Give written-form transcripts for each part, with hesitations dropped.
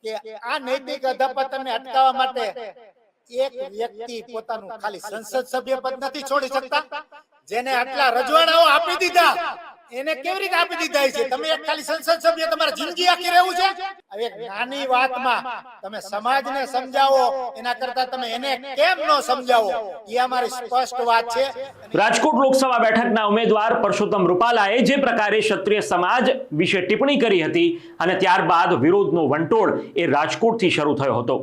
કે આ નૈતિક અધપતનને અટકાવવા માટે એક વ્યક્તિ પોતાનું ખાલી સંસદ સભ્ય પદ નથી છોડી શકતા, જેને આટલા રજવાડાઓ આપી દીધા એને કેવી રીતે આપી દીધા છે? તમે એક ખાલી સંસદ સભ્ય તમારી જિંદગી આખી રહેવું છે? હવે એક નાની વાતમાં તમે સમાજને સમજાવો એના કરતા તમે એને કેમ ન સમજાવો, એ અમારી સ્પષ્ટ વાત છે। રાજકોટ લોકસભા બેઠકના ઉમેદવાર પરસોત્તમ રૂપાલાએ જે પ્રકારે ક્ષત્રિય સમાજ વિશે ટિપ્પણી કરી હતી અને ત્યારબાદ વિરોધનો વંટોળ એ રાજકોટથી શરૂ થયો હતો।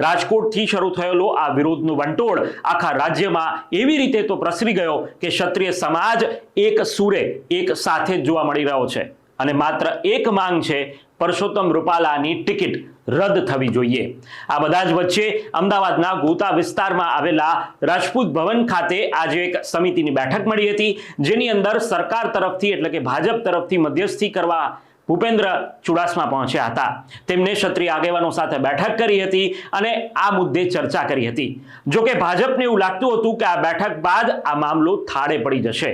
રાજકોટથી શરૂ થયેલો આ વિરોધનો વંટોળ આખા રાજ્યમાં એવી રીતે તો પ્રસરી ગયો કે ક્ષત્રિય સમાજ એક સૂરે એક સાથે જ જોવા મળી રહ્યો છે અને માત્ર એક માંગ છે, પરસોત્તમ રૂપાલાની ટિકિટ રદ થવી જોઈએ। આ બધા જ વચ્ચે અમદાવાદના ગોતા વિસ્તારમાં આવેલા રાજપૂત ભવન ખાતે આજે એક સમિતિની બેઠક મળી હતી, જેની અંદર સરકાર તરફથી એટલે કે ભાજપ તરફથી મધ્યસ્થી કરવા ભૂપેન્દ્ર ચુડાસમા પહોંચ્યા હતા। તેમને ક્ષત્રિય આગેવાનો સાથે બેઠક કરી હતી અને આ મુદ્દે ચર્ચા કરી હતી। જો કે ભાજપને એવું લાગતું હતું કે આ બેઠક બાદ આ મામલો થાળે પડી જશે,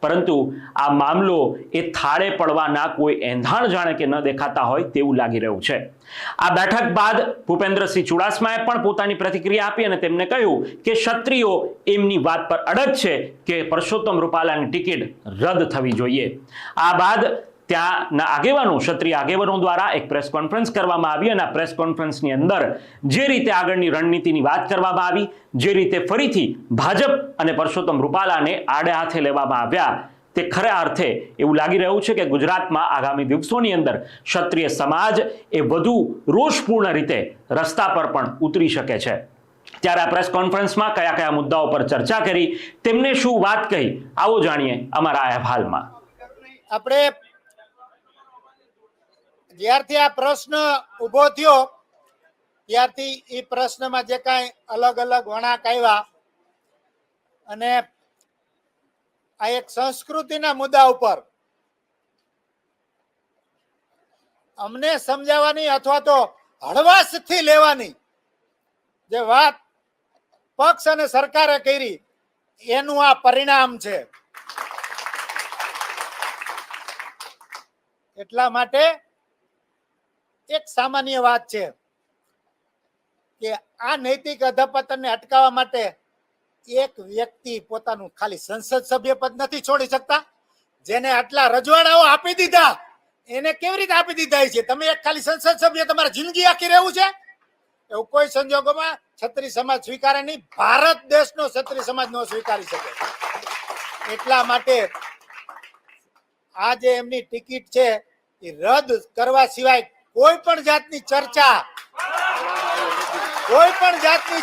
પરંતુ આ મામલો એ થાળે પડવાના કોઈ એંધાણ જાણે કે ન દેખાતા હોય તેવું લાગી રહ્યું છે। આ બેઠક બાદ ભૂપેન્દ્રસિંહ ચુડાસમાએ પણ પોતાની પ્રતિક્રિયા આપી અને તેમને કહ્યું કે ક્ષત્રિયો એમની વાત પર અડગ છે કે પરસોત્તમ રૂપાલાની ટિકિટ રદ થવી જોઈએ। આ બાદ ત્યાંના આગેવાનો ક્ષત્રિય આગેવાનો દ્વારા એક પ્રેસ કોન્ફરન્સ કરવામાં આવી અને આ પ્રેસ કોન્ફરન્સની અંદર જે રીતે આગળની રણનીતિની વાત કરવામાં આવી, જે રીતે ફરીથી ભાજપ અને પરસોત્તમ રૂપાલાને આડે હાથે લેવામાં આવ્યા, તે ખરા અર્થે એવું લાગી રહ્યું છે કે ગુજરાતમાં આગામી દિવસોની અંદર ક્ષત્રિય સમાજ એ વધુ રોષપૂર્ણ રીતે રસ્તા પર પણ ઉતરી શકે છે। ત્યારે આ પ્રેસ કોન્ફરન્સમાં કયા કયા મુદ્દાઓ પર ચર્ચા કરી, તેમને શું વાત કહી, આવો જાણીએ અમારા અહેવાલમાં। આપણે જ્યારથી આ પ્રશ્ન ઉભો થયો ત્યારથી એ પ્રશ્નમાં જે કાંઈ અલગ અલગ વળાંક આવ્યા અને આ એક સંસ્કૃતિના મુદ્દા ઉપર અમને સમજાવવાની અથવા તો હળવાશથી લેવાની જે વાત પક્ષ અને સરકારે કરી એનું આ પરિણામ છે। એટલા માટે એક સામાન્ય વાત છે કે આ નૈતિક અધપતનને અટકાવવા માટે એક વ્યક્તિ પોતાનું ખાલી સંસદ સભ્ય પદ નથી છોડી શકતા, જેને આટલા રજવાડાઓ આપી દીધા એને કેવી રીતે આપી દીધા છે? તમે એક ખાલી સંસદ સભ્ય તમારી જિંદગી આખી રહેવું છે? એવું કોઈ સંજોગોમાં ક્ષત્રિય સમાજ સ્વીકારે નહીં, ભારત દેશનો ક્ષત્રિય સમાજ ન સ્વીકારી શકે। એટલા માટે આ જે એમની ટિકિટ છે એ રદ કરવા સિવાય કોઈ પણ જાતની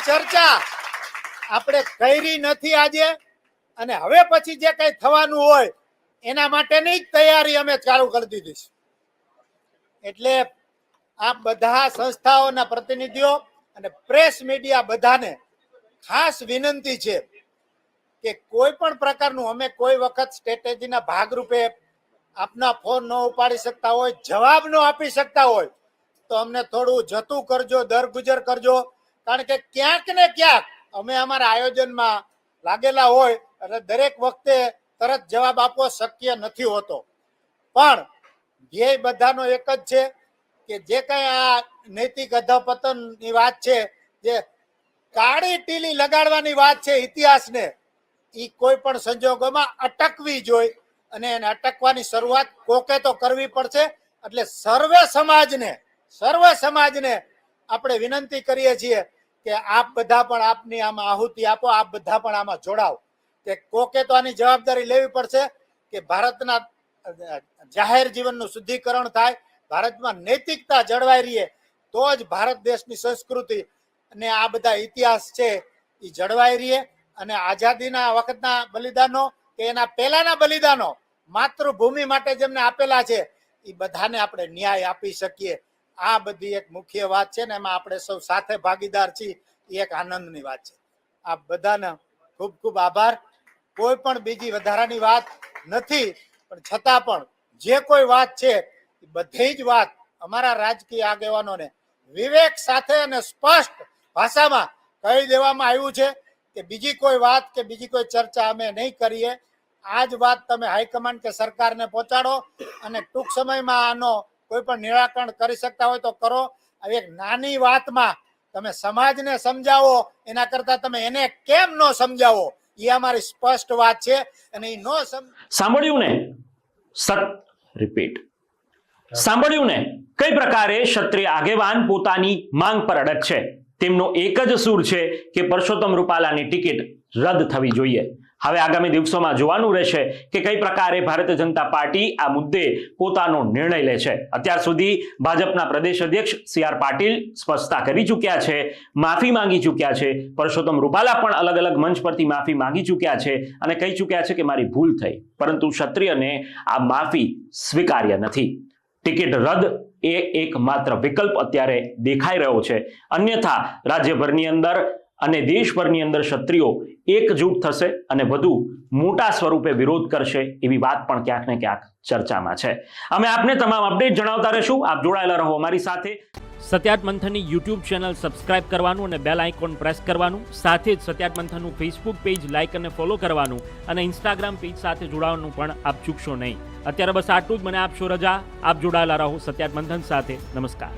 ચર્ચા આપણે કરી નથી આજે, અને હવે પછી જે કઈ થવાનું હોય એના માટેની જ તૈયારી અમે ચાલુ કરી દીધી છે। એટલે આ બધા સંસ્થાઓના પ્રતિનિધિઓ અને પ્રેસ મીડિયા બધાને ખાસ વિનંતી છે કે કોઈ પણ પ્રકારનું અમે કોઈ વખત સ્ટ્રેટેજીના ભાગરૂપે આપના ફોન ન ઉપાડી શકતા હોય, જવાબ ન આપી શકતા હોય તો અમને થોડું જતું કરજો, દરગુજર કરજો, કારણ કે ક્યાંક ને ક્યાંક અમે અમારા આયોજનમાં લાગેલા હોય એટલે દરેક વખતે તરત જવાબ આપવો શક્ય નથી હોતો। પણ ધ્યેય બધાનો એક જ છે કે જે કઈ આ નૈતિક અધપતનની વાત છે, જે કાળી ટીલી લગાડવાની વાત છે ઇતિહાસને, એ કોઈ પણ સંજોગોમાં અટકવી જોઈએ અને એને અટકવાની શરૂઆત કોકે તો કરવી પડશે। એટલે સર્વે સમાજને આપણે વિનંતી કરીએ છીએ કે આપ બધા પણ આપની આમાં આહુતિ આપો, આપ બધા પણ આમાં જોડાઓ, કે કોકે તો આની જવાબદારી લેવી પડશે કે ભારતના જાહેર જીવનનું શુદ્ધિકરણ થાય, ભારતમાં નૈતિકતા જળવાઈ રહે તો જ ભારત દેશની સંસ્કૃતિ અને આ બધા ઇતિહાસ છે એ જળવાઈ રહે અને આઝાદીના વખતના બલિદાનો કે એના પહેલાના બલિદાનો માતૃભૂમિ માટે જેમને આપેલા છે એ બધાને આપણે ન્યાય આપી શકીએ। આ બધી એક મુખ્ય વાત છે ને એમાં આપણે સૌ સાથે ભાગીદાર છીએ, એ એક આનંદની વાત છે। આ બધાને ખૂબ ખૂબ આભાર। કોઈ પણ બીજી વધારાની વાત નથી, પણ છતાં પણ જે કોઈ વાત છે એ બધી જ વાત અમારા રાજકીય આગેવાનોને વિવેક સાથે અને સ્પષ્ટ ભાષામાં કહી દેવામાં આવ્યું છે કે બીજી કોઈ વાત કે બીજી કોઈ ચર્ચા અમે નહીં કરીએ। આ જ વાત તમે હાઈકમાન્ડ કે સરકારને પહોંચાડો અને ટૂંક સમયમાં આનો કોઈ પણ નિરાકરણ કરી શકતા હોય તો કરો। હવે એક નાની વાતમાં તમે સમાજને સમજાવો એના કરતા તમે એને કેમ ન સમજાવો એ અમારી સ્પષ્ટ વાત છે. અને એ સાંભળ્યું ને રિપીટ સાંભળ્યું ને કઈ પ્રકારે ક્ષત્રિય આગેવાન પોતાની માંગ પર અડગ છે. તેમનો એક જ સૂર છે કે પરસોત્તમ રૂપાલાની ટિકિટ રદ થવી જોઈએ. હવે આગામી દિવસોમાં જોવાનું રહેશે કે કઈ પ્રકારે ભારતીય જનતા પાર્ટી આ મુદ્દે પોતાનો નિર્ણય લે છે. અત્યાર સુધી ભાજપના પ્રદેશ અધ્યક્ષ સી.આર. પાટીલ સ્પષ્ટતા કરી ચૂક્યા છે, માફી માંગી ચૂક્યા છે. પરસોત્તમ રૂપાલા પણ અલગ અલગ મંચ પરથી માફી માંગી ચૂક્યા છે અને કહી ચૂક્યા છે કે મારી ભૂલ થઈ, પરંતુ ક્ષત્રિયને આ માફી સ્વીકાર્ય નથી. ટિકિટ રદ એ એકમાત્ર વિકલ્પ અત્યારે દેખાઈ રહ્યો છે. અન્યથા રાજ્યભરની અંદર અને દેશભરની અંદર ક્ષત્રિયો એકજૂટ થશે અને વધુ મોટા સ્વરૂપે વિરોધ કરશે એવી વાત પણ ક્યાંક ને ક્યાંક ચર્ચામાં છે. અમે આપને તમામ અપડેટ જણાવતા રહીશું. આપ જોડાયેલા રહો અમારી સાથે. સત્યાર્થ મંથનની યુટ્યુબ ચેનલ સબસ્ક્રાઇબ કરવાનું અને બેલ આઇકોન પ્રેસ કરવાનું, સાથે જ સત્યાર્થ મંથનનું ફેસબુક પેજ લાઇક અને ફોલો કરવાનું અને ઇન્સ્ટાગ્રામ પેજ સાથે જોડાવાનું પણ આપ ચૂકશો નહીં. અત્યારે બસ આટલું જ. મને આપશો રજા. આપ જોડાયેલા રહો સત્યાર્થ મંથન સાથે. નમસ્કાર.